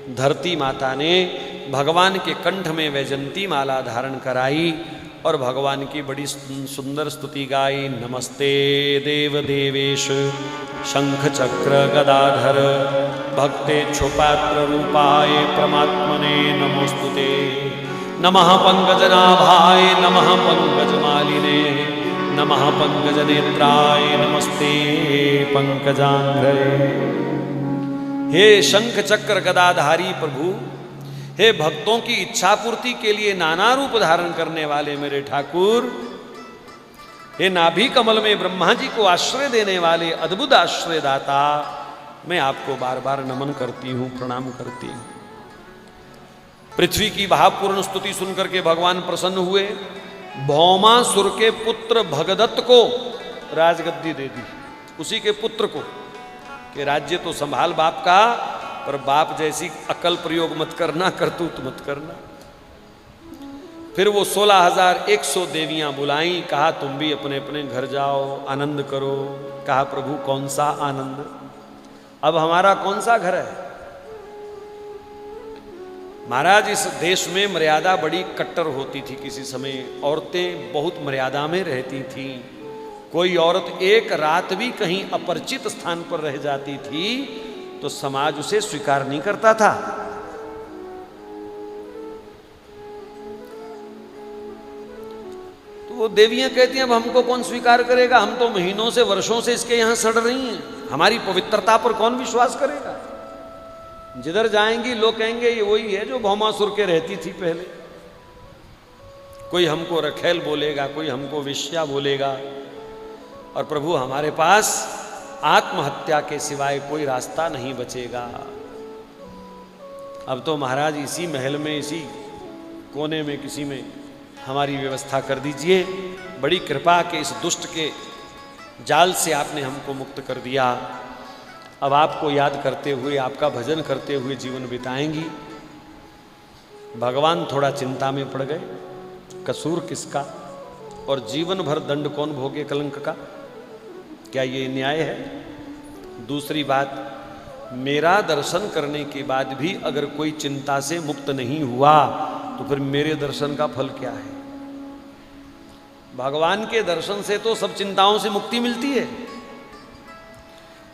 धरती माता ने भगवान के कंठ में वैजंती माला धारण कराई और भगवान की बड़ी सुंदर स्तुति गाई। नमस्ते देव देवेश शंख चक्र गदाधर भक्ते क्षुपात्र रूपाय परमात्मने नमोस्तुते। नमः पंकजनाभाय नमः पंकजमालिने नमः पंकजनेत्राय नमस्ते पंकजांघ्रे। हे शंख चक्र गदाधारी प्रभु, हे भक्तों की इच्छा पूर्ति के लिए नाना रूप धारण करने वाले मेरे ठाकुर, हे नाभि कमल में ब्रह्मा जी को आश्रय देने वाले अद्भुत आश्रय दाता, मैं आपको बार बार नमन करती हूं, प्रणाम करती हूं। पृथ्वी की भावपूर्ण स्तुति सुनकर के भगवान प्रसन्न हुए। भौमासुर के पुत्र भगदत्त को राजगद्दी दे दी, उसी के पुत्र को, कि राज्य तो संभाल बाप का, पर बाप जैसी अकल प्रयोग मत करना, करतूत मत करना। फिर वो 16,100 देवियां बुलाई, कहा तुम भी अपने अपने घर जाओ, आनंद करो। कहा प्रभु कौन सा आनंद, अब हमारा कौन सा घर है। महाराज इस देश में मर्यादा बड़ी कट्टर होती थी। किसी समय औरतें बहुत मर्यादा में रहती थीं। कोई औरत एक रात भी कहीं अपरिचित स्थान पर रह जाती थी तो समाज उसे स्वीकार नहीं करता था। तो वो देवियां कहती हैं अब हमको कौन स्वीकार करेगा, हम तो महीनों से वर्षों से इसके यहां सड़ रही हैं, हमारी पवित्रता पर कौन विश्वास करेगा। जिधर जाएंगी लोग कहेंगे ये वही है जो भौमासुर के रहती थी पहले। कोई हमको रखेल बोलेगा, कोई हमको वेश्या बोलेगा। और प्रभु हमारे पास आत्महत्या के सिवाय कोई रास्ता नहीं बचेगा। अब तो महाराज इसी महल में, इसी कोने में किसी में हमारी व्यवस्था कर दीजिए। बड़ी कृपा के इस दुष्ट के जाल से आपने हमको मुक्त कर दिया। अब आपको याद करते हुए, आपका भजन करते हुए जीवन बिताएंगी। भगवान थोड़ा चिंता में पड़ गए, कसूर किसका और जीवन भर दंड कौन भोगे कलंक का, क्या ये न्याय है। दूसरी बात, मेरा दर्शन करने के बाद भी अगर कोई चिंता से मुक्त नहीं हुआ तो फिर मेरे दर्शन का फल क्या है। भगवान के दर्शन से तो सब चिंताओं से मुक्ति मिलती है,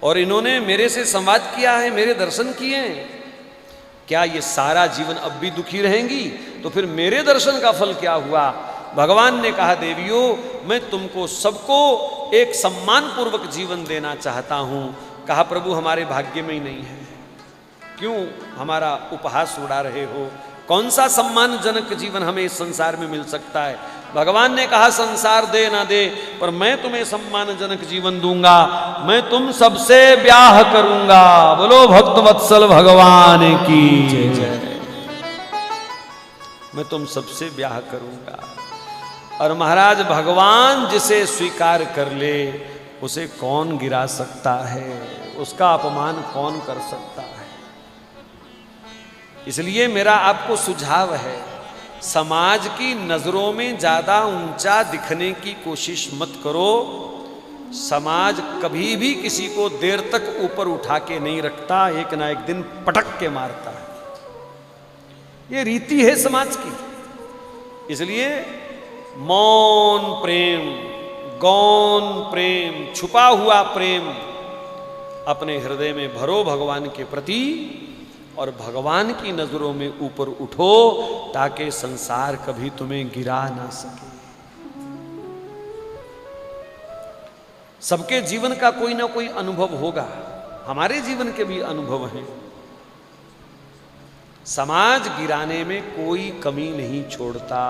और इन्होंने मेरे से संवाद किया है, मेरे दर्शन किए हैं, क्या ये सारा जीवन अब भी दुखी रहेंगी, तो फिर मेरे दर्शन का फल क्या हुआ। भगवान ने कहा देवियों मैं तुमको सबको एक सम्मान पूर्वक जीवन देना चाहता हूं। कहा प्रभु हमारे भाग्य में ही नहीं है, क्यों हमारा उपहास उड़ा रहे हो। कौन सा सम्मानजनक जीवन हमें इस संसार में मिल सकता है। भगवान ने कहा संसार दे ना दे, पर मैं तुम्हें सम्मानजनक जीवन दूंगा, मैं तुम सबसे ब्याह करूंगा। बोलो भक्त वत्सल भगवान की जय। मैं तुम सबसे ब्याह करूंगा। और महाराज भगवान जिसे स्वीकार कर ले उसे कौन गिरा सकता है, उसका अपमान कौन कर सकता है। इसलिए मेरा आपको सुझाव है, समाज की नजरों में ज्यादा ऊंचा दिखने की कोशिश मत करो। समाज कभी भी किसी को देर तक ऊपर उठा के नहीं रखता, एक ना एक दिन पटक के मारता है। ये रीति है समाज की। इसलिए मौन प्रेम, गौण प्रेम, छुपा हुआ प्रेम अपने हृदय में भरो भगवान के प्रति, और भगवान की नजरों में ऊपर उठो ताकि संसार कभी तुम्हें गिरा ना सके। सबके जीवन का कोई ना कोई अनुभव होगा, हमारे जीवन के भी अनुभव हैं। समाज गिराने में कोई कमी नहीं छोड़ता।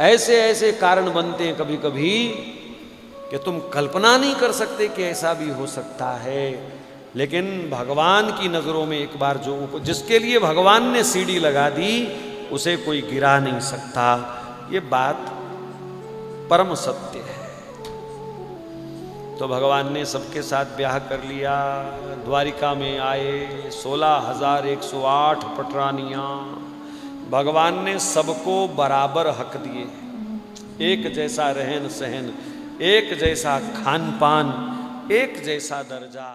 ऐसे ऐसे कारण बनते हैं कभी कभी कि तुम कल्पना नहीं कर सकते कि ऐसा भी हो सकता है। लेकिन भगवान की नजरों में एक बार जो जिसके लिए भगवान ने सीढ़ी लगा दी उसे कोई गिरा नहीं सकता। ये बात परम सत्य है। तो भगवान ने सबके साथ ब्याह कर लिया। द्वारिका में आए 16,108 पटरानियां। भगवान ने सबको बराबर हक दिए, एक जैसा रहन सहन, एक जैसा खान पान, एक जैसा दर्जा।